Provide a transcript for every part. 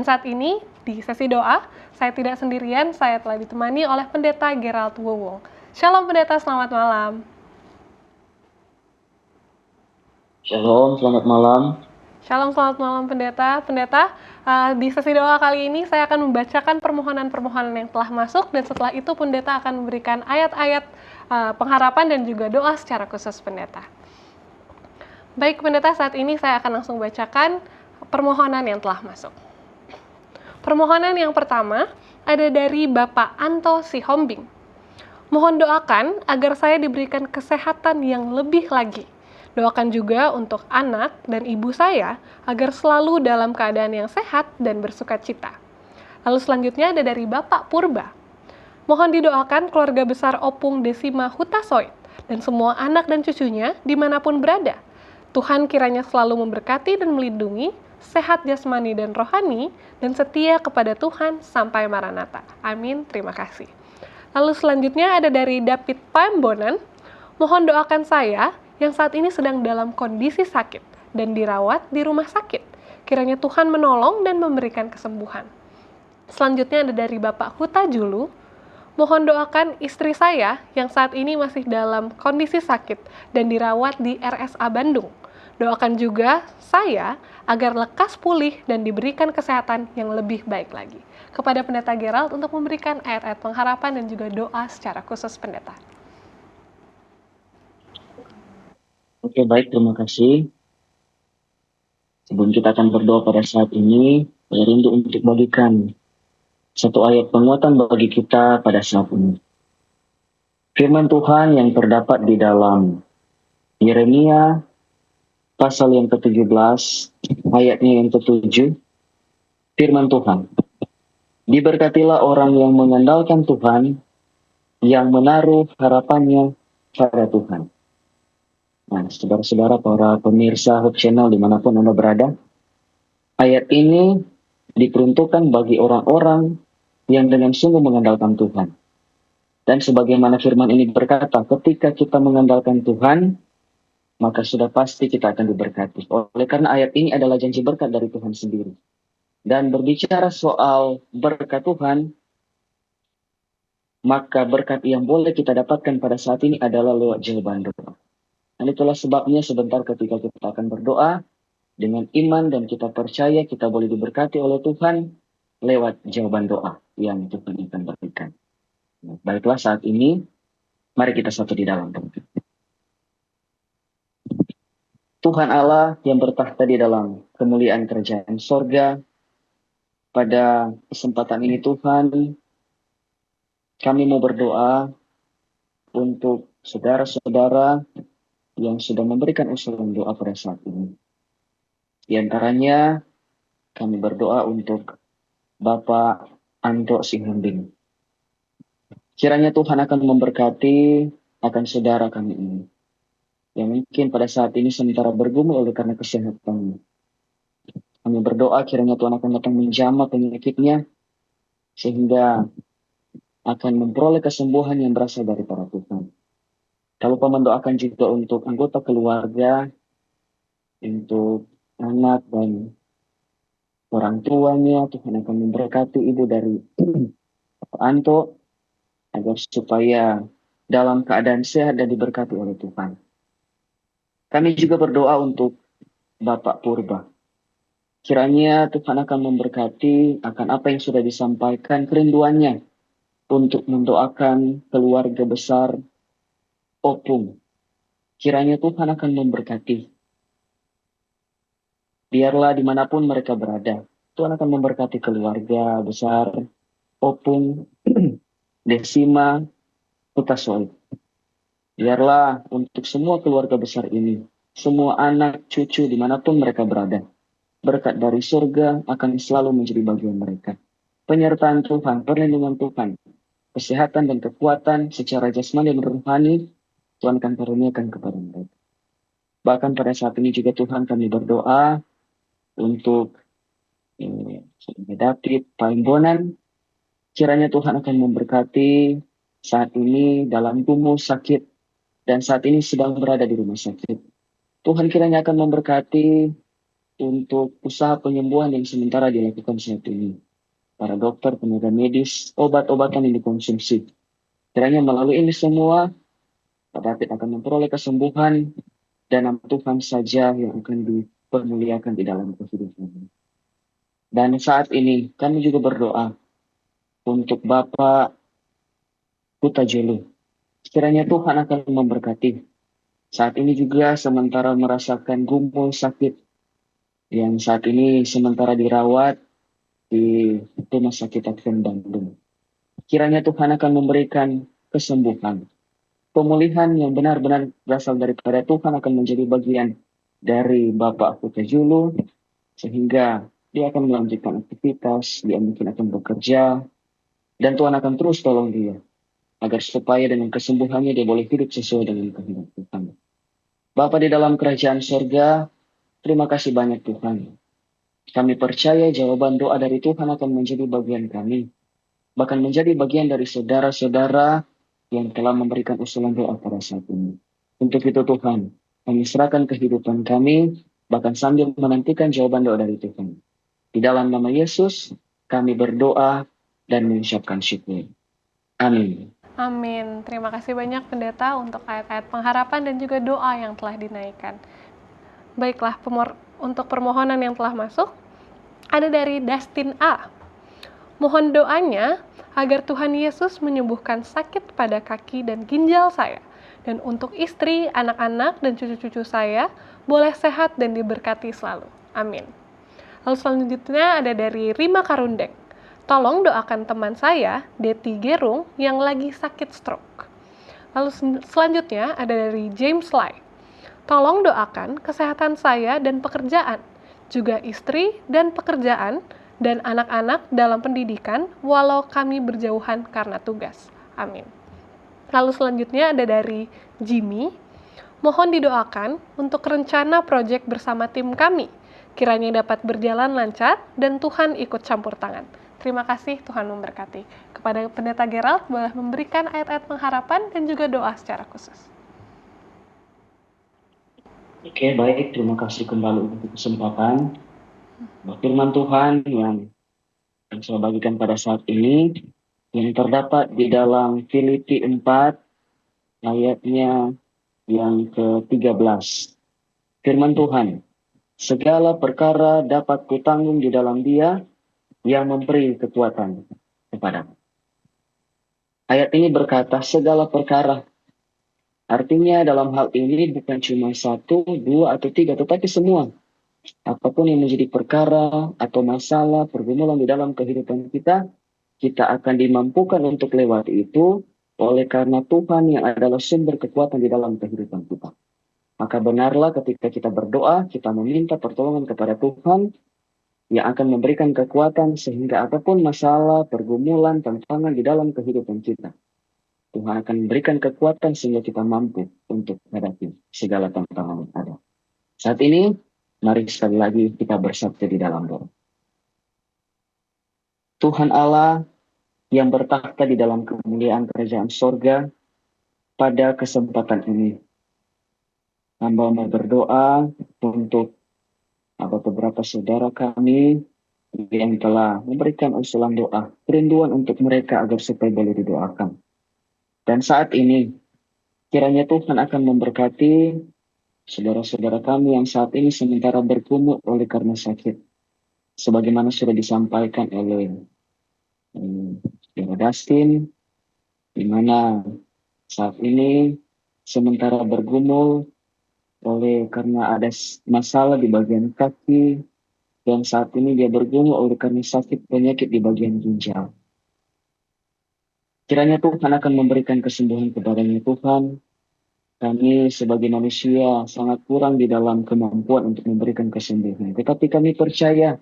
Dan saat ini, di sesi doa, saya tidak sendirian, saya telah ditemani oleh Pendeta Gerald Wowong. Shalom Pendeta, selamat malam. Shalom, selamat malam. Shalom, selamat malam Pendeta. Pendeta, di sesi doa kali ini saya akan membacakan permohonan-permohonan yang telah masuk, dan setelah itu Pendeta akan memberikan ayat-ayat pengharapan dan juga doa secara khusus Pendeta. Baik Pendeta, saat ini saya akan langsung bacakan permohonan yang telah masuk. Permohonan yang pertama ada dari Bapak Anto Sihombing. Mohon doakan agar saya diberikan kesehatan yang lebih lagi. Doakan juga untuk anak dan ibu saya agar selalu dalam keadaan yang sehat dan bersukacita. Lalu selanjutnya ada dari Bapak Purba. Mohon didoakan keluarga besar Opung Desima Hutasoid dan semua anak dan cucunya dimanapun berada. Tuhan kiranya selalu memberkati dan melindungi, sehat jasmani dan rohani, dan setia kepada Tuhan sampai Maranatha. Amin, terima kasih. Lalu selanjutnya ada dari David Pambonan. Mohon doakan saya yang saat ini sedang dalam kondisi sakit dan dirawat di rumah sakit. Kiranya Tuhan menolong dan memberikan kesembuhan. Selanjutnya ada dari Bapak Huta Julu. Mohon doakan istri saya yang saat ini masih dalam kondisi sakit dan dirawat di RSA Bandung. Doakan juga saya agar lekas pulih dan diberikan kesehatan yang lebih baik lagi. Kepada Pendeta Gerald untuk memberikan ayat-ayat pengharapan dan juga doa secara khusus Pendeta. Oke, baik, terima kasih. Sebelum kita akan berdoa pada saat ini, saya rindu untuk bagikan satu ayat penguatan bagi kita pada saat ini. Firman Tuhan yang terdapat di dalam Yeremia pasal yang ke-17, ayatnya yang ke-7, firman Tuhan. Diberkatilah orang yang mengandalkan Tuhan, yang menaruh harapannya pada Tuhan. Nah, saudara-saudara, para pemirsa Hope Channel dimanapun Anda berada, ayat ini diperuntukkan bagi orang-orang yang dengan sungguh mengandalkan Tuhan. Dan sebagaimana firman ini berkata, ketika kita mengandalkan Tuhan, maka sudah pasti kita akan diberkati. Oleh karena ayat ini adalah janji berkat dari Tuhan sendiri. Dan berbicara soal berkat Tuhan, maka berkat yang boleh kita dapatkan pada saat ini adalah lewat jawaban doa. Dan itulah sebabnya sebentar ketika kita akan berdoa, dengan iman dan kita percaya kita boleh diberkati oleh Tuhan lewat jawaban doa yang Tuhan akan berikan. Baiklah, saat ini mari kita satu di dalam doa. Tuhan Allah yang bertahta di dalam kemuliaan kerajaan sorga, pada kesempatan ini Tuhan, kami mau berdoa untuk saudara-saudara yang sudah memberikan usulan doa pada saat ini. Di antaranya kami berdoa untuk Bapak Anto Sihombing. Kiranya Tuhan akan memberkati akan saudara kami ini, yang mungkin pada saat ini sementara bergumul oleh karena kesehatan. Kami berdoa kiranya Tuhan akan datang menjamah penyakitnya, sehingga akan memperoleh kesembuhan yang berasal dari para Tuhan. Kalau lupa mendoakan juga untuk anggota keluarga, untuk anak dan orang tuanya. Tuhan akan memberkati ibu dari Pak Anto, agar supaya dalam keadaan sehat dan diberkati oleh Tuhan. Kami juga berdoa untuk Bapak Purba. Kiranya Tuhan akan memberkati akan apa yang sudah disampaikan, kerinduannya untuk mendoakan keluarga besar Opung. Kiranya Tuhan akan memberkati. Biarlah dimanapun mereka berada, Tuhan akan memberkati keluarga besar Opung Desima Hutasoid. Biarlah untuk semua keluarga besar ini, semua anak, cucu, dimanapun mereka berada, berkat dari surga akan selalu menjadi bagian mereka. Penyertaan Tuhan, perlindungan Tuhan, kesehatan dan kekuatan secara jasmani dan rohani, Tuhan akan karuniakan kepada mereka. Bahkan pada saat ini juga Tuhan kami berdoa untuk David Paimbonan. Kiranya Tuhan akan memberkati saat ini dalam tubuh sakit, dan saat ini sedang berada di rumah sakit. Tuhan kiranya akan memberkati untuk usaha penyembuhan yang sementara dilakukan saat ini. Para dokter, tenaga medis, obat-obatan yang dikonsumsi. Kiranya melalui ini semua, Pak David akan memperoleh kesembuhan dan nama Tuhan saja yang akan dipermuliakan di dalam kehidupan. Dan saat ini kami juga berdoa untuk Bapak Kuta Julu. Kiranya Tuhan akan memberkati. Saat ini juga sementara merasakan gumul sakit yang saat ini sementara dirawat di Rumah Sakit Advent Bandung. Kiranya Tuhan akan memberikan kesembuhan. Pemulihan yang benar-benar berasal daripada Tuhan akan menjadi bagian dari Bapak Kuta Julu, sehingga dia akan melanjutkan aktivitas, dia mungkin akan bekerja, dan Tuhan akan terus tolong dia, agar supaya dengan kesembuhannya dia boleh hidup sesuai dengan kehendak Tuhan. Bapa di dalam kerajaan sorga, terima kasih banyak Tuhan. Kami percaya jawaban doa dari Tuhan akan menjadi bagian kami, bahkan menjadi bagian dari saudara-saudara yang telah memberikan usulan doa pada saat ini. Untuk itu Tuhan, kami serahkan kehidupan kami, bahkan sambil menantikan jawaban doa dari Tuhan. Di dalam nama Yesus, kami berdoa dan mengucapkan syukur. Amin. Amin. Terima kasih banyak pendeta untuk ayat-ayat pengharapan dan juga doa yang telah dinaikkan. Baiklah, untuk permohonan yang telah masuk, ada dari Dustin A. Mohon doanya agar Tuhan Yesus menyembuhkan sakit pada kaki dan ginjal saya. Dan untuk istri, anak-anak, dan cucu-cucu saya boleh sehat dan diberkati selalu. Amin. Lalu selanjutnya ada dari Rima Karundeng. Tolong doakan teman saya, Deti Gerung, yang lagi sakit stroke. Lalu selanjutnya ada dari James Lai. Tolong doakan kesehatan saya dan pekerjaan, juga istri dan pekerjaan, dan anak-anak dalam pendidikan, walau kami berjauhan karena tugas. Amin. Lalu selanjutnya ada dari Jimmy. Mohon didoakan untuk rencana proyek bersama tim kami. Kiranya dapat berjalan lancar dan Tuhan ikut campur tangan. Terima kasih, Tuhan memberkati. Kepada Pendeta Gerald, boleh memberikan ayat-ayat pengharapan dan juga doa secara khusus. Oke, baik. Terima kasih kembali untuk kesempatan. Firman Tuhan yang saya bagikan pada saat ini, yang terdapat di dalam Filipi 4, ayatnya yang ke-13. Firman Tuhan, segala perkara dapat kutanggung di dalam Dia yang memberi kekuatan kepadaku. Ayat ini berkata segala perkara. Artinya dalam hal ini bukan cuma 1, 2, atau 3, tetapi semua. Apapun yang menjadi perkara atau masalah, pergumulan di dalam kehidupan kita, kita akan dimampukan untuk lewati itu oleh karena Tuhan yang adalah sumber kekuatan di dalam kehidupan kita. Maka benarlah ketika kita berdoa, kita meminta pertolongan kepada Tuhan yang akan memberikan kekuatan sehingga apapun masalah, pergumulan, tantangan di dalam kehidupan kita, Tuhan akan memberikan kekuatan sehingga kita mampu untuk menghadapi segala tantangan yang ada. Saat ini, mari sekali lagi kita bersatu di dalam doa. Tuhan Allah yang bertakhta di dalam kemuliaan kerajaan sorga, pada kesempatan ini, hamba mau berdoa untuk beberapa saudara kami yang telah memberikan usulan doa, kerinduan untuk mereka agar supaya boleh didoakan. Dan saat ini, kiranya Tuhan akan memberkati saudara-saudara kami yang saat ini sementara bergumul oleh karena sakit. Sebagaimana sudah disampaikan oleh Saudara Dustin, di mana saat ini sementara bergumul oleh karena ada masalah di bagian kaki, dan saat ini dia bergumul oleh karena sakit penyakit di bagian ginjal. Kiranya Tuhan akan memberikan kesembuhan kepadanya. Tuhan, kami sebagai manusia sangat kurang di dalam kemampuan untuk memberikan kesembuhan. Tetapi kami percaya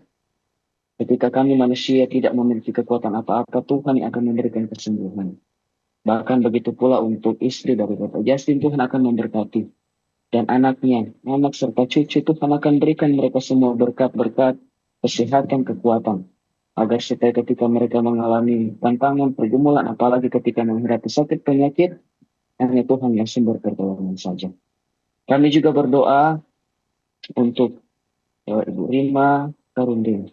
ketika kami manusia tidak memiliki kekuatan apa-apa, Tuhan yang akan memberikan kesembuhan. Bahkan begitu pula untuk istri dari Bapak Justin, Tuhan akan memberkati. Dan anaknya, anak serta cucu, Tuhan akan berikan mereka semua berkat-berkat, kesehatan, kekuatan. Agar supaya ketika mereka mengalami tantangan, pergumulan, apalagi ketika menghadapi sakit penyakit, hanya Tuhan yang sumber pertolongan saja. Kami juga berdoa untuk lewat Ibu Rima Karundeng,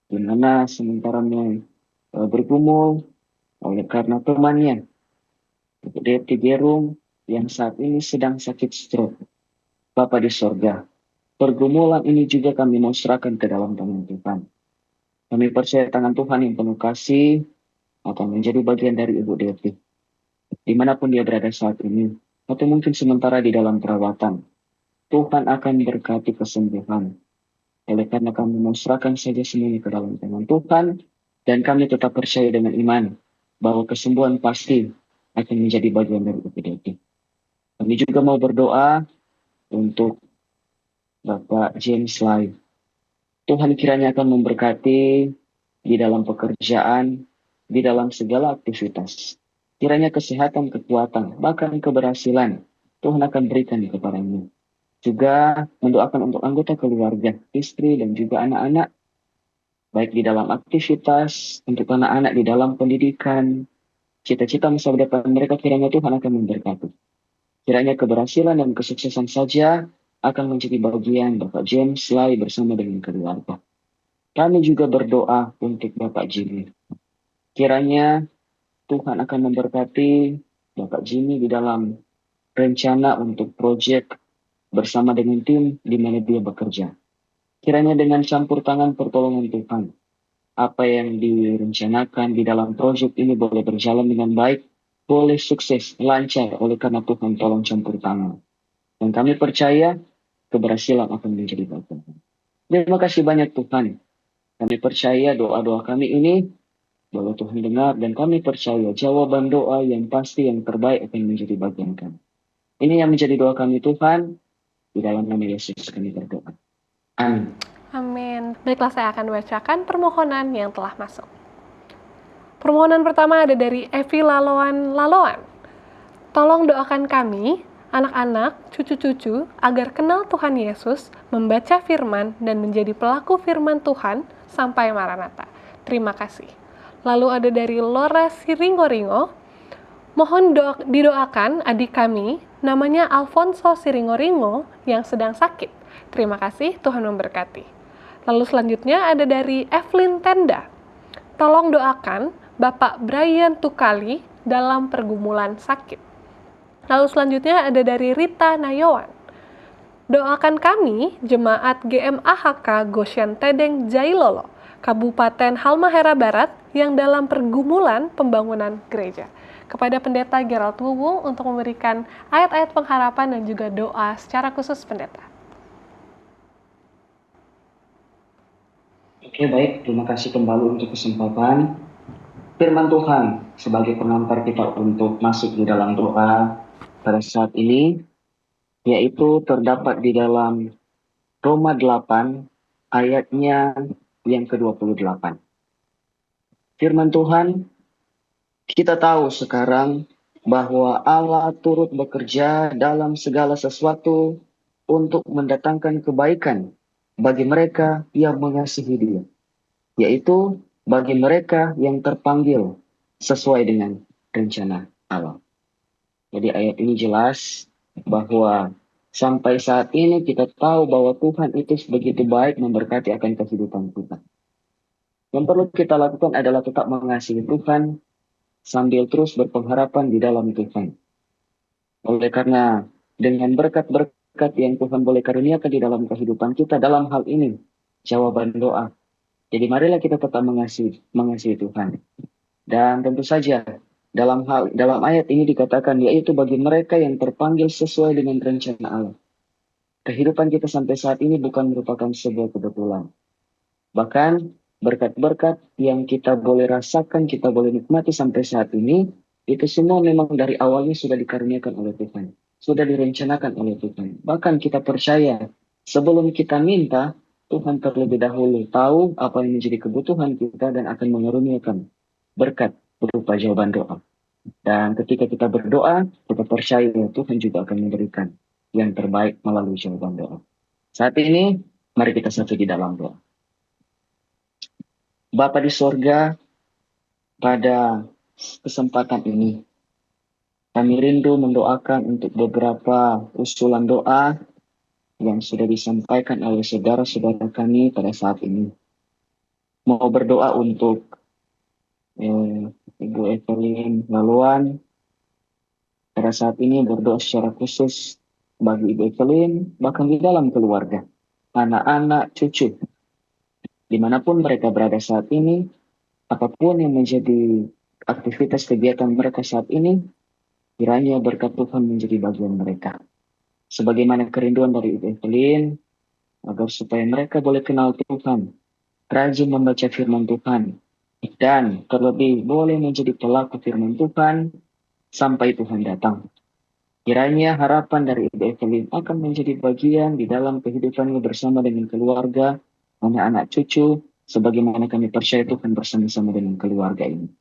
di mana sementara bergumul oleh karena temannya, Ibu Deti Gerung, yang saat ini sedang sakit stroke. Bapa di sorga, pergumulan ini juga kami mau serahkan ke dalam tangan Tuhan. Kami percaya tangan Tuhan yang penuh kasih akan menjadi bagian dari Ibu Deti, dimanapun dia berada saat ini, atau mungkin sementara di dalam perawatan. Tuhan akan berkati kesembuhan. Oleh karena kami menyerahkan saja semuanya ke dalam tangan Tuhan, dan kami tetap percaya dengan iman bahwa kesembuhan pasti akan menjadi bagian dari UPDT. Kami juga mau berdoa untuk Bapak James Lai. Tuhan kiranya akan memberkati di dalam pekerjaan, di dalam segala aktivitas. Kiranya kesehatan, kekuatan, bahkan keberhasilan Tuhan akan berikan kepadanya. Juga mendoakan untuk anggota keluarga, istri, dan juga anak-anak, baik di dalam aktivitas, untuk anak-anak di dalam pendidikan, cita-cita masa depan mereka kiranya Tuhan akan memberkati. Kiranya keberhasilan dan kesuksesan saja akan menjadi bagian Bapak James Lai bersama dengan keluarga. Kami juga berdoa untuk Bapak Jimmy. Kiranya Tuhan akan memberkati Bapak Jimmy di dalam rencana untuk proyek bersama dengan tim di mana dia bekerja. Kiranya dengan campur tangan pertolongan Tuhan, apa yang direncanakan di dalam proyek ini boleh berjalan dengan baik, boleh sukses, lancar oleh karena Tuhan tolong campur tangan. Dan kami percaya keberhasilan akan menjadi bagian. Terima kasih banyak Tuhan. Kami percaya doa-doa kami ini bahwa Tuhan dengar, dan kami percaya jawaban doa yang pasti yang terbaik akan menjadi bagian kami. Ini yang menjadi doa kami Tuhan, di dalam nama Yesus kami berdoa. Amin. Amin. Baiklah, saya akan bacakan permohonan yang telah masuk. Permohonan pertama ada dari Evi Laloan. Tolong doakan kami, anak-anak, cucu-cucu, agar kenal Tuhan Yesus, membaca firman, dan menjadi pelaku firman Tuhan sampai Maranatha. Terima kasih. Lalu ada dari Laura Siringoringo. Mohon didoakan adik kami, namanya Alfonso Siringoringo, yang sedang sakit. Terima kasih, Tuhan memberkati. Lalu selanjutnya ada dari Evelyn Tenda. Tolong doakan Bapak Brian Tukali dalam pergumulan sakit. Lalu selanjutnya ada dari Rita Nayawan. Doakan kami, Jemaat GMAHK Goshen Tedeng Jailolo, Kabupaten Halmahera Barat, yang dalam pergumulan pembangunan gereja. Kepada Pendeta Gerald Wubung untuk memberikan ayat-ayat pengharapan dan juga doa secara khusus Pendeta. Oke, baik. Terima kasih kembali untuk kesempatan. Firman Tuhan sebagai pengantar kita untuk masuk di dalam doa pada saat ini, yaitu terdapat di dalam Roma 8 ayatnya yang ke-28. Firman Tuhan, kita tahu sekarang bahwa Allah turut bekerja dalam segala sesuatu untuk mendatangkan kebaikan bagi mereka yang mengasihi Dia, yaitu bagi mereka yang terpanggil sesuai dengan rencana Allah. Jadi ayat ini jelas bahwa sampai saat ini kita tahu bahwa Tuhan itu begitu baik memberkati akan kehidupan kita. Yang perlu kita lakukan adalah tetap mengasihi Tuhan sambil terus berpengharapan di dalam Tuhan. Oleh karena dengan berkat-berkat yang Tuhan boleh karuniakan di dalam kehidupan kita, dalam hal ini jawaban doa. Jadi marilah kita tetap mengasihi Tuhan. Dan tentu saja dalam ayat ini dikatakan yaitu bagi mereka yang terpanggil sesuai dengan rencana Allah. Kehidupan kita sampai saat ini bukan merupakan sebuah kebetulan. Bahkan berkat-berkat yang kita boleh rasakan, kita boleh nikmati sampai saat ini, itu semua memang dari awalnya sudah dikaruniakan oleh Tuhan. Sudah direncanakan oleh Tuhan. Bahkan kita percaya sebelum kita minta, Tuhan terlebih dahulu tahu apa yang menjadi kebutuhan kita dan akan mengaruniakan berkat berupa jawaban doa. Dan ketika kita berdoa, kita percaya Tuhan juga akan memberikan yang terbaik melalui jawaban doa. Saat ini, mari kita satu di dalam doa. Bapa di sorga, pada kesempatan ini, kami rindu mendoakan untuk beberapa usulan doa yang sudah disampaikan oleh saudara-saudara kami pada saat ini. Mau berdoa untuk Ibu Evelyn Laluan. Pada saat ini berdoa secara khusus bagi Ibu Evelyn, bahkan di dalam keluarga, anak-anak, cucu, dimanapun mereka berada saat ini, apapun yang menjadi aktivitas kegiatan mereka saat ini, kiranya berkat Tuhan menjadi bagian mereka. Sebagaimana kerinduan dari Ibu Evelyn, agar supaya mereka boleh kenal Tuhan, rajin membaca firman Tuhan, dan terlebih boleh menjadi pelaku firman Tuhan sampai Tuhan datang. Kiranya harapan dari Ibu Evelyn akan menjadi bagian di dalam kehidupannya bersama dengan keluarga, anak-anak cucu, sebagaimana kami percaya Tuhan bersama-sama dengan keluarga ini.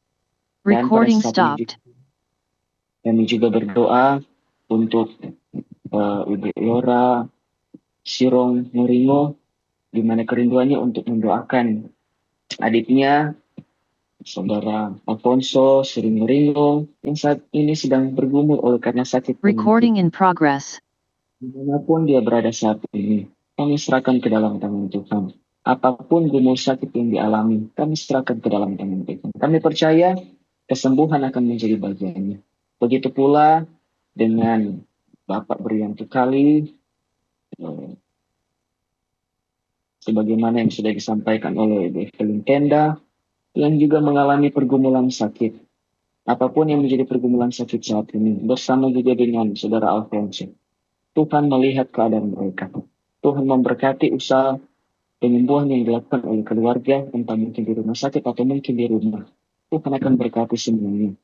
Dan pada Recording saat ini stopped. kami juga berdoa untuk Ibu Yora Sirong Moringo, di mana kerinduannya untuk mendoakan adiknya, Saudara Alfonso Sering Moringo, yang saat ini sedang bergumul oleh karena sakit penyakit. Recording in progress. Dimanapun dia berada saat ini, kami serahkan ke dalam tangan Tuhan. Apapun gumul sakit yang dialami, kami serahkan ke dalam tangan Tuhan. Kami percaya kesembuhan akan menjadi bagiannya. Begitu pula dengan Bapak Brianto Kali, sebagaimana yang sudah disampaikan oleh Ibu Evelyn Tenda, yang juga mengalami pergumulan sakit. Apapun yang menjadi pergumulan sakit saat ini, bersama juga dengan Saudara Alfonso, Tuhan melihat keadaan mereka. Tuhan memberkati usaha penyembuhan yang dilakukan oleh keluarga, entah mungkin di rumah sakit atau mungkin di rumah. Tuhan akan berkati semuanya.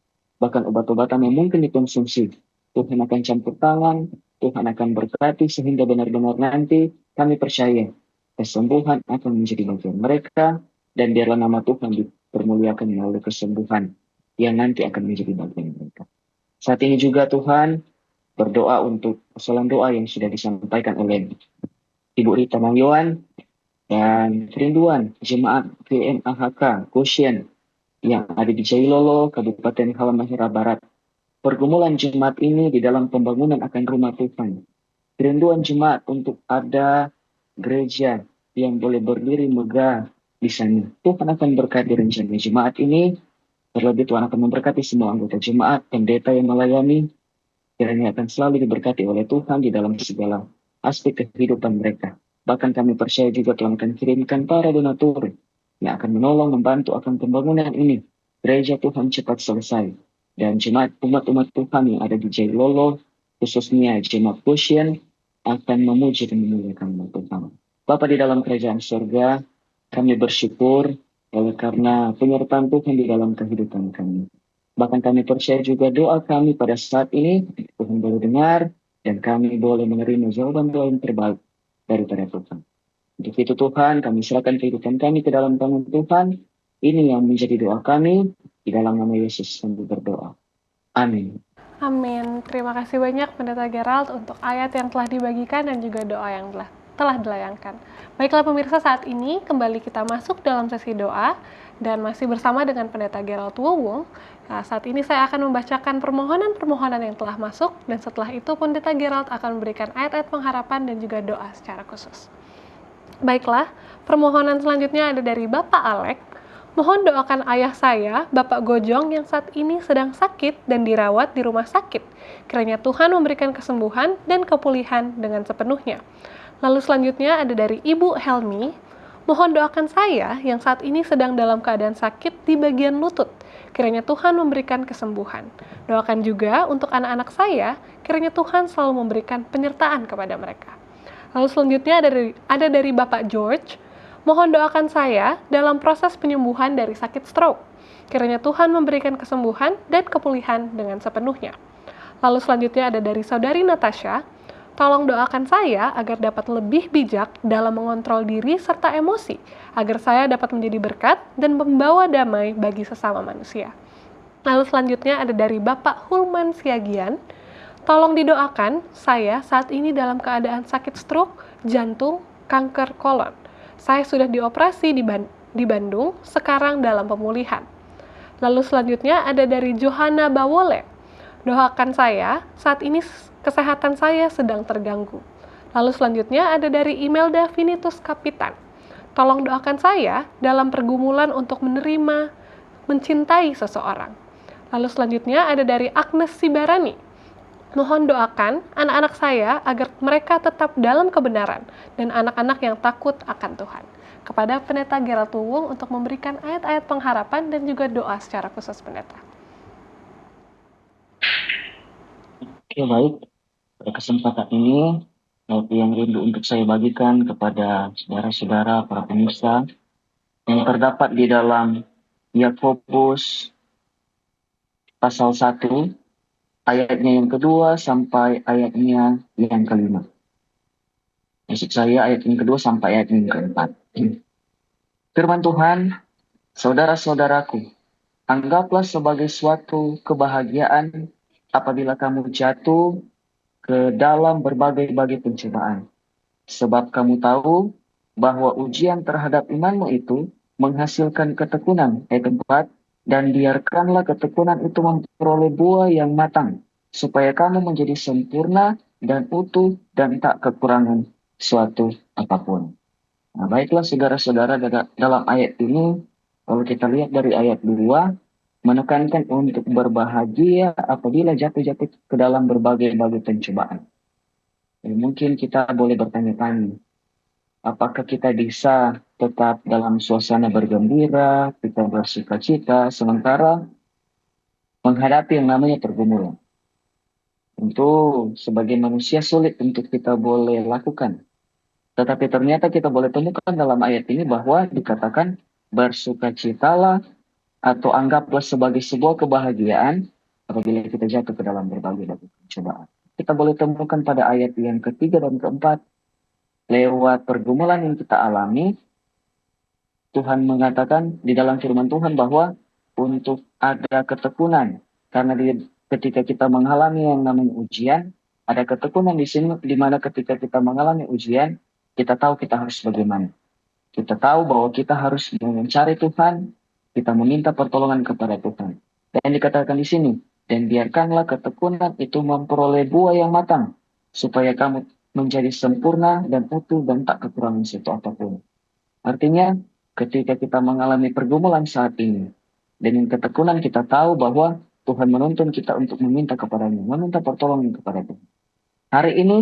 Bahkan obat-obatan yang mungkin dikonsumsi, Tuhan akan campur tangan, Tuhan akan berkati sehingga benar-benar nanti kami percaya kesembuhan akan menjadi bagian mereka, dan biarlah nama Tuhan dipermuliakan melalui kesembuhan yang nanti akan menjadi bagian mereka. Saat ini juga Tuhan berdoa untuk usulan doa yang sudah disampaikan oleh Ibu Rita Mayuan dan kerinduan jemaat GMAHK Goshen yang ada di Jailolo, Kabupaten Halmahera Barat. Pergumulan jemaat ini di dalam pembangunan akan rumah Tuhan. Kerinduan jemaat untuk ada gereja yang boleh berdiri megah di sana. Tuhan akan berkati rencana jemaat ini. Terlebih Tuhan akan memberkati semua anggota jemaat, pendeta yang melayani. Kiranya akan selalu diberkati oleh Tuhan di dalam segala aspek kehidupan mereka. Bahkan kami percaya juga Tuhan akan kirimkan para donatur yang akan menolong, membantu akan pembangunan ini. Gereja Tuhan cepat selesai. Dan jemaat umat-umat Tuhan yang ada di Jailolo, khususnya jemaat Goshen, akan memuji dan memuliakan nama Tuhan. Bapa di dalam kerajaan surga, kami bersyukur oleh karena penyertaan Tuhan di dalam kehidupan kami. Bahkan kami percaya juga doa kami pada saat ini, Tuhan boleh dengar, dan kami boleh menerima jawaban doa yang terbaik daripada Tuhan. Untuk itu Tuhan, kami serahkan kehidupan kami ke dalam tangan Tuhan. Ini yang menjadi doa kami, di dalam nama Yesus kami berdoa. Amin. Amin. Terima kasih banyak Pendeta Gerald untuk ayat yang telah dibagikan dan juga doa yang telah dilayangkan. Baiklah pemirsa, saat ini kembali kita masuk dalam sesi doa dan masih bersama dengan Pendeta Gerald Wowung. Nah, saat ini saya akan membacakan permohonan-permohonan yang telah masuk dan setelah itu Pendeta Gerald akan memberikan ayat-ayat pengharapan dan juga doa secara khusus. Baiklah, permohonan selanjutnya ada dari Bapak Alek. Mohon doakan ayah saya, Bapak Gojong, yang saat ini sedang sakit dan dirawat di rumah sakit. Kiranya Tuhan memberikan kesembuhan dan kepulihan dengan sepenuhnya. Lalu selanjutnya ada dari Ibu Helmi. Mohon doakan saya yang saat ini sedang dalam keadaan sakit di bagian lutut. Kiranya Tuhan memberikan kesembuhan. Doakan juga untuk anak-anak saya, kiranya Tuhan selalu memberikan penyertaan kepada mereka. Lalu selanjutnya ada dari Bapak George. Mohon doakan saya dalam proses penyembuhan dari sakit stroke. Kiranya Tuhan memberikan kesembuhan dan kepulihan dengan sepenuhnya. Lalu selanjutnya ada dari Saudari Natasha. Tolong doakan saya agar dapat lebih bijak dalam mengontrol diri serta emosi, agar saya dapat menjadi berkat dan membawa damai bagi sesama manusia. Lalu selanjutnya ada dari Bapak Hulman Siagian. Tolong didoakan saya saat ini dalam keadaan sakit stroke, jantung, kanker kolon. Saya sudah dioperasi di Bandung, sekarang dalam pemulihan. Lalu selanjutnya ada dari Johanna Bawole. Doakan saya, saat ini kesehatan saya sedang terganggu. Lalu selanjutnya ada dari Imelda Vinitus Kapitan. Tolong doakan saya dalam pergumulan untuk menerima, mencintai seseorang. Lalu selanjutnya ada dari Agnes Sibarani. Mohon doakan anak-anak saya agar mereka tetap dalam kebenaran dan anak-anak yang takut akan Tuhan. Kepada Pendeta Gerald Tuwung untuk memberikan ayat-ayat pengharapan dan juga doa secara khusus Pendeta. Oke, baik. Pada kesempatan ini, yang rindu untuk saya bagikan kepada saudara-saudara para pemirsa yang terdapat di dalam Yakobus pasal 1, ayatnya yang kedua sampai ayatnya yang kelima. Maksud saya ayat yang kedua sampai ayat yang keempat. Firman Tuhan, saudara-saudaraku, anggaplah sebagai suatu kebahagiaan apabila kamu jatuh ke dalam berbagai-bagai pencobaan. Sebab kamu tahu bahwa ujian terhadap imanmu itu menghasilkan ketekunan. Ayat 4, dan biarkanlah ketekunan itu memperoleh buah yang matang, supaya kamu menjadi sempurna dan utuh dan tak kekurangan suatu apapun. Nah, baiklah saudara-saudara, dalam ayat ini, kalau kita lihat dari ayat 2, menekankan untuk berbahagia apabila jatuh-jatuh ke dalam berbagai-bagai pencobaan. Mungkin kita boleh bertanya-tanya, apakah kita bisa tetap dalam suasana bergembira, kita bersuka-cita, sementara menghadapi yang namanya pergumulan? Tentu sebagai manusia sulit untuk kita boleh lakukan. Tetapi ternyata kita boleh temukan dalam ayat ini bahwa dikatakan bersukacitalah atau anggaplah sebagai sebuah kebahagiaan apabila kita jatuh ke dalam berbagai pencobaan. Kita boleh temukan pada ayat yang ketiga dan keempat, lewat pergumulan yang kita alami, Tuhan mengatakan di dalam firman Tuhan bahwa untuk ada ketekunan, karena ketika kita mengalami yang namanya ujian, ada ketekunan di sini, di mana ketika kita mengalami ujian, kita tahu kita harus bagaimana. Kita tahu bahwa kita harus mencari Tuhan, kita meminta pertolongan kepada Tuhan. Dan dikatakan di sini, dan biarkanlah ketekunan itu memperoleh buah yang matang, supaya kamu menjadi sempurna dan utuh dan tak kekurangan suatu apapun. Artinya, ketika kita mengalami pergumulan saat ini, dengan ketekunan kita tahu bahwa Tuhan menuntun kita untuk meminta kepadanya, meminta pertolongan kepada Tuhan. Hari ini,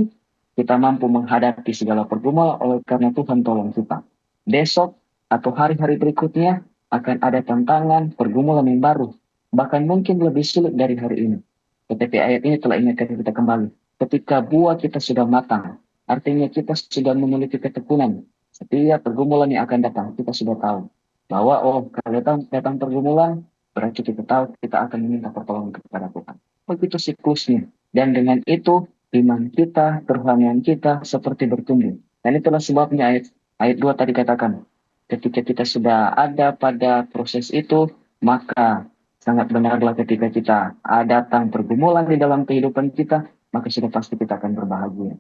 kita mampu menghadapi segala pergumulan oleh karena Tuhan tolong kita. Besok atau hari-hari berikutnya akan ada tantangan, pergumulan yang baru. Bahkan mungkin lebih sulit dari hari ini. Tetapi ayat ini telah ingatkan kita kembali. Ketika buah kita sudah matang, artinya kita sudah memiliki ketekunan. Setiap pergumulan yang akan datang, kita sudah tahu. Bahwa, kalau datang pergumulan, berarti kita tahu kita akan meminta pertolongan kepada Tuhan. Begitu siklusnya. Dan dengan itu, iman kita, kerohanian kita seperti bertumbuh. Dan itulah sebabnya ayat 2 tadi katakan, ketika kita sudah ada pada proses itu, maka sangat benarlah ketika kita datang pergumulan di dalam kehidupan kita, maka sudah pasti kita akan berbahagia.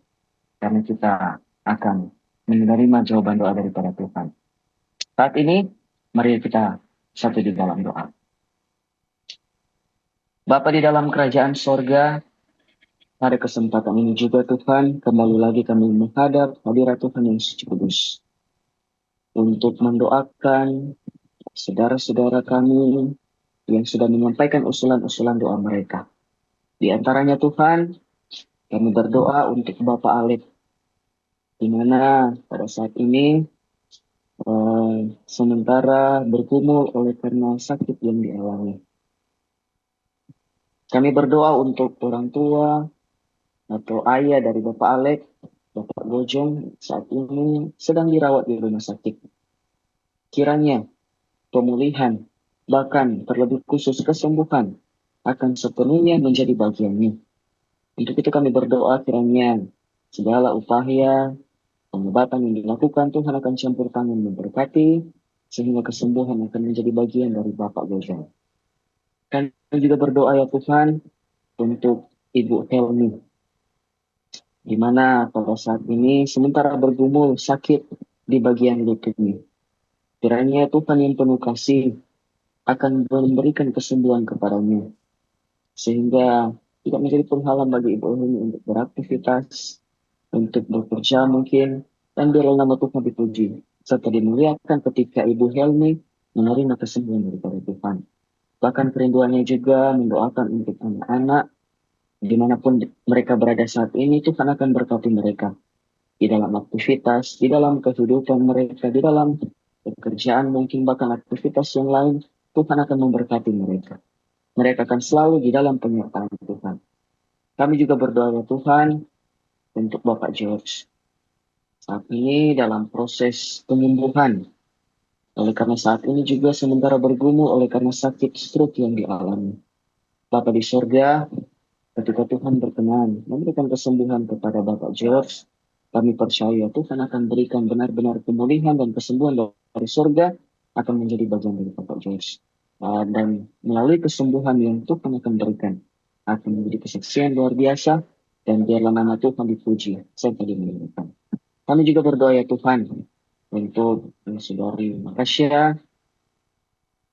Karena kita akan menerima jawaban doa daripada Tuhan. Saat ini, mari kita satu di dalam doa. Bapa di dalam kerajaan sorga, pada kesempatan ini juga Tuhan, kembali lagi kami menghadap hadirat Tuhan yang suci kudus. Untuk mendoakan saudara-saudara kami yang sudah menyampaikan usulan-usulan doa mereka. Di antaranya Tuhan, kami berdoa untuk Bapak Alek, di mana pada saat ini sementara bergumul oleh karena sakit yang dialami. Kami berdoa untuk orang tua atau ayah dari Bapak Alek, Bapak Gojong, saat ini sedang dirawat di rumah sakit. Kiranya pemulihan, bahkan terlebih khusus kesembuhan, akan sepenuhnya menjadi bagiannya. Untuk itu kami berdoa kiranya segala upaya pengobatan yang dilakukan Tuhan akan campur tangan memberkati, sehingga kesembuhan akan menjadi bagian dari Bapak Gojong. Kami juga berdoa ya Tuhan untuk Ibu Helmi, di mana pada saat ini sementara bergumul sakit di bagian lututnya. Kiranya Tuhan yang penuh kasih akan memberikan kesembuhan kepadanya, sehingga tidak menjadi penghalang bagi Ibu Helmi untuk beraktivitas, untuk bekerja mungkin, dan biarlah nama Tuhan dipuji, serta dimuliakan ketika Ibu Helmi menerima kesembuhan daripada Tuhan. Bahkan kerinduannya juga mendoakan untuk anak-anak, dimanapun mereka berada saat ini, Tuhan akan berkati mereka, di dalam aktivitas, di dalam kehidupan mereka, di dalam pekerjaan mungkin bahkan aktivitas yang lain, Tuhan akan memberkati mereka. Mereka akan selalu di dalam penyertaan Tuhan. Kami juga berdoa ya Tuhan untuk Bapak George. Saat ini dalam proses penyembuhan. Oleh karena saat ini juga sementara bergumul oleh karena sakit stroke yang dialami. Bapak di surga, ketika Tuhan berkenan memberikan kesembuhan kepada Bapak George, kami percaya Tuhan akan berikan benar-benar pemulihan dan kesembuhan dari surga akan menjadi bagian dari Bapak George. Dan melalui kesembuhan yang Tuhan akan berikan, akan menjadi kesaksian luar biasa, dan biarlah nama Tuhan dipuji serta dimuliakan. Kami juga berdoa ya Tuhan untuk saudari Makasya,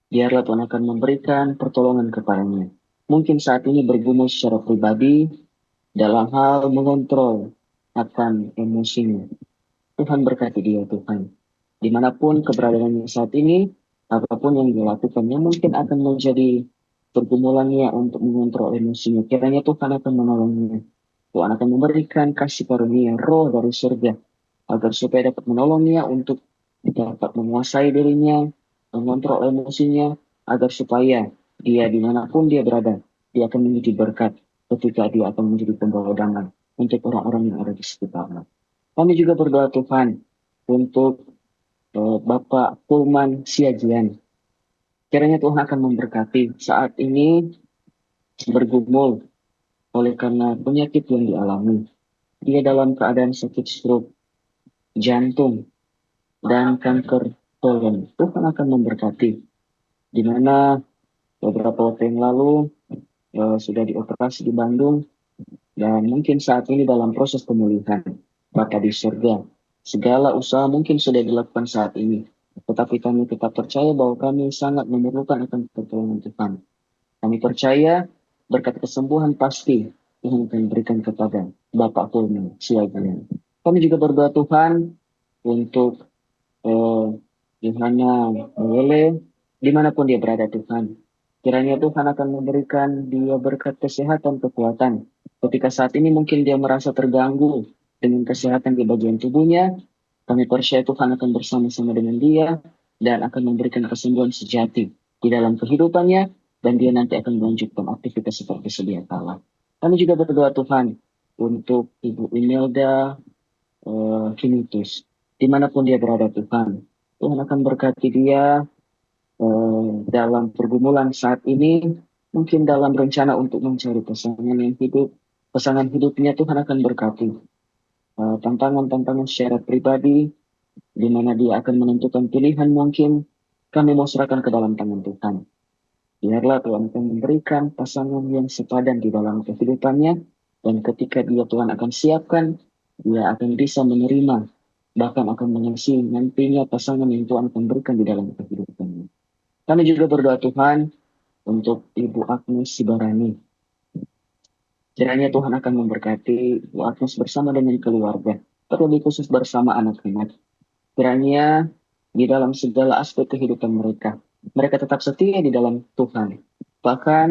biarlah Tuhan akan memberikan pertolongan kepadanya. Mungkin saat ini bergumul secara pribadi dalam hal mengontrol akan emosinya. Tuhan berkati dia Tuhan. Dimanapun keberadaannya saat ini, apapun yang dilakukannya mungkin akan menjadi pergumulannya untuk mengontrol emosinya. Kiranya Tuhan akan menolongnya. Tuhan akan memberikan kasih karunia roh dari surga agar supaya dapat menolongnya untuk dapat menguasai dirinya, mengontrol emosinya, agar supaya dia dimanapun dia berada, dia akan menjadi berkat ketika dia akan menjadi pembawa damai untuk orang-orang yang ada di sekitarnya. Kami juga berdoa Tuhan untuk Bapak Pulman Siagian. Kiranya Tuhan akan memberkati saat ini bergumul oleh karena penyakit yang dialami. Dia dalam keadaan sakit stroke, jantung, dan kanker kolon. Tuhan akan memberkati. Di mana beberapa waktu yang lalu sudah dioperasi di Bandung, dan mungkin saat ini dalam proses pemulihan. Bapak di surga, segala usaha mungkin sudah dilakukan saat ini, tetapi kami tetap percaya bahwa kami sangat memerlukan akan pertolongan Tuhan. Kami percaya berkat kesembuhan pasti Tuhan akan berikan kepada Bapak Pulman Siagian. Kami juga berdoa Tuhan untuk Yohana Mewele, dimanapun dia berada Tuhan. Kiranya Tuhan akan memberikan dia berkat kesehatan, kekuatan. Ketika saat ini mungkin dia merasa terganggu dengan kesehatan di bagian tubuhnya, kami percaya Tuhan akan bersama-sama dengan dia dan akan memberikan kesembuhan sejati di dalam kehidupannya, dan dia nanti akan melanjutkan aktivitas seperti sedia kala. Kami juga berdoa Tuhan untuk Ibu Imelda Kinitus, dimanapun dia berada Tuhan. Tuhan akan berkati dia dalam pergumulan saat ini, mungkin dalam rencana untuk mencari pasangan yang hidup, pasangan hidupnya Tuhan akan berkati. Tantangan-tantangan secara pribadi, di mana dia akan menentukan pilihan mungkin, kami mau serahkan ke dalam tangan Tuhan. Biarlah Tuhan akan memberikan pasangan yang sepadan di dalam kehidupannya, dan ketika dia Tuhan akan siapkan, dia akan bisa menerima, bahkan akan mengasihi nantinya pasangan yang Tuhan akan berikan di dalam kehidupannya. Kami juga berdoa Tuhan untuk Ibu Agnes Sibarani. Kiranya Tuhan akan memberkati Ibu Agnes bersama dengan keluarga, terlebih khusus bersama anak-anak. Kiranya di dalam segala aspek kehidupan mereka, mereka tetap setia di dalam Tuhan. Bahkan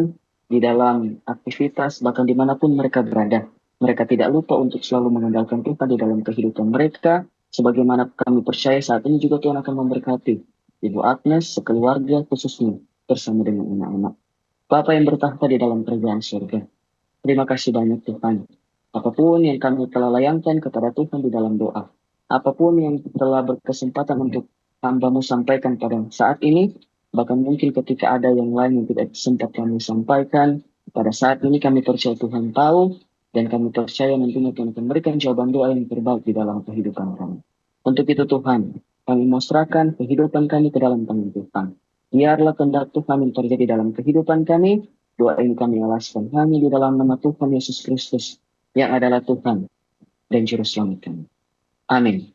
di dalam aktivitas, bahkan dimanapun mereka berada, mereka tidak lupa untuk selalu mengandalkan Tuhan di dalam kehidupan mereka. Sebagaimana kami percaya saat ini juga Tuhan akan memberkati Ibu Agnes, sekeluarga khususnya bersama dengan anak-anak. Bapa yang bertahta di dalam kerajaan surga, terima kasih banyak Tuhan. Apapun yang kami telah layangkan kepada Tuhan di dalam doa, apapun yang telah berkesempatan untuk hamba-Mu sampaikan pada saat ini, bahkan mungkin ketika ada yang lain yang tidak sempat kami sampaikan, pada saat ini kami percaya Tuhan tahu, dan kami percaya nantinya Tuhan akan memberikan jawaban doa yang terbaik di dalam kehidupan kami. Untuk itu Tuhan, kami mau serahkan kehidupan kami ke dalam tangan Tuhan. Biarlah kehendak Tuhan yang terjadi dalam kehidupan kami. Doa ini kami alaskan hanya di dalam nama Tuhan Yesus Kristus, yang adalah Tuhan dan Juru Selamat kami. Amin.